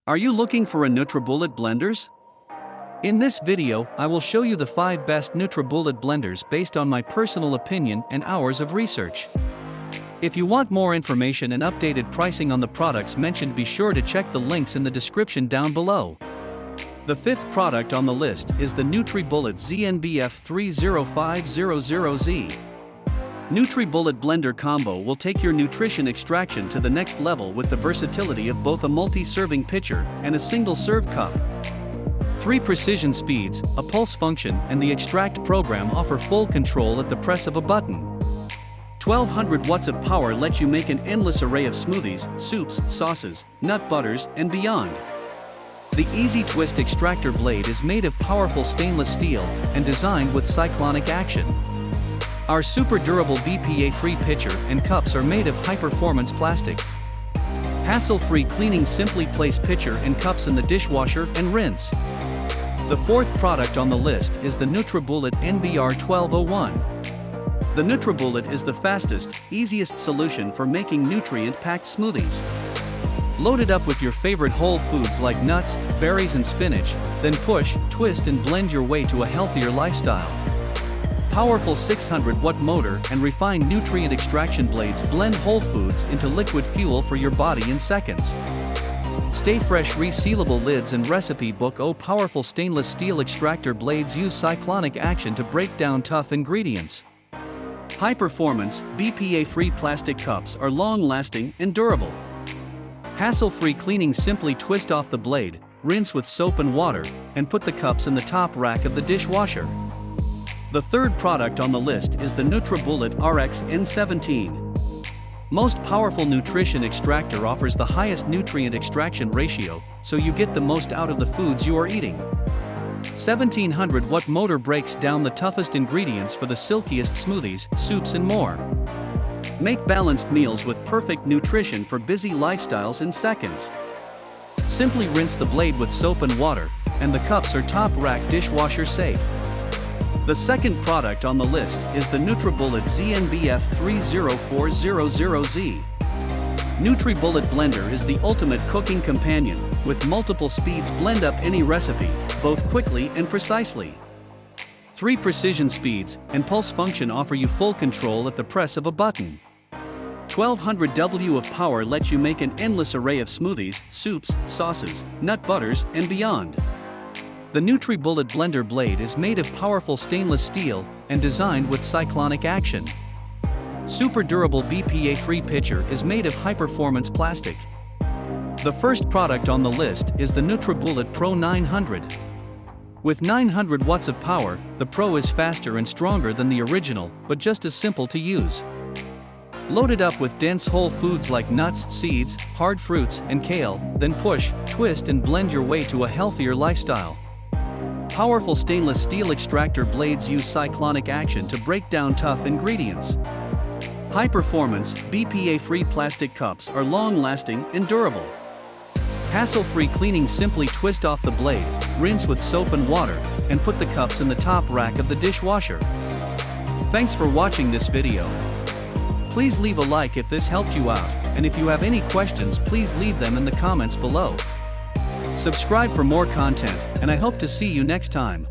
Are you looking for a Nutribullet blenders? In this video, I will show you the 5 best Nutribullet blenders based on my personal opinion and hours of research. If you want more information and updated pricing on the products mentioned, be sure to check the links in the description down below. The 5th product on the list is the Nutribullet ZNBF30400. Nutribullet blender combo will take your nutrition extraction to the next level with the versatility of both a multi-serving pitcher and a single-serve cup. 3 precision speeds, a pulse function, and the extract program offer full control at the press of a button. 1200 watts of power let you make an endless array of smoothies, soups, sauces, nut butters, and beyond. The Easy Twist extractor blade is made of powerful stainless steel and designed with cyclonic action. Our super durable BPA-free pitcher and cups are made of high-performance plastic. Hassle-free cleaning, simply place pitcher and cups in the dishwasher and rinse. The 4th product on the list is the Nutribullet NBR1201. The Nutribullet is the fastest, easiest solution for making nutrient-packed smoothies. Load it up with your favorite whole foods like nuts, berries and spinach, then push, twist and blend your way to a healthier lifestyle. Powerful 600-watt motor and refined nutrient extraction blades blend whole foods into liquid fuel for your body in seconds. Stay fresh, resealable lids and recipe book. Powerful stainless steel extractor blades use cyclonic action to break down tough ingredients. High-performance, BPA-free plastic cups are long-lasting and durable. Hassle-free cleaning, simply twist off the blade, rinse with soap and water, and put the cups in the top rack of the dishwasher. The 3rd product on the list is the Nutribullet RXN17. Most powerful nutrition extractor offers the highest nutrient extraction ratio, so you get the most out of the foods you are eating. 1700-watt motor breaks down the toughest ingredients for the silkiest smoothies, soups and more. Make balanced meals with perfect nutrition for busy lifestyles in seconds. Simply rinse the blade with soap and water, and the cups are top rack dishwasher safe. The 2nd product on the list is the Nutribullet ZNBF30400. Nutribullet blender is the ultimate cooking companion, with multiple speeds. Blend up any recipe, both quickly and precisely. 3 precision speeds and pulse function offer you full control at the press of a button. 1200 W of power lets you make an endless array of smoothies, soups, sauces, nut butters, and beyond. The Nutribullet blender blade is made of powerful stainless steel and designed with cyclonic action. Super durable BPA-free pitcher is made of high-performance plastic. The 1st product on the list is the Nutribullet Pro 900. With 900 watts of power, the Pro is faster and stronger than the original, but just as simple to use. Load it up with dense whole foods like nuts, seeds, hard fruits, and kale, then push, twist and blend your way to a healthier lifestyle. Powerful stainless steel extractor blades use cyclonic action to break down tough ingredients. High-performance, BPA-free plastic cups are long-lasting and durable. Hassle-free cleaning, simply twist off the blade, rinse with soap and water, and put the cups in the top rack of the dishwasher. Thanks for watching this video. Please leave a like if this helped you out, and if you have any questions, please leave them in the comments below. Subscribe for more content, and I hope to see you next time.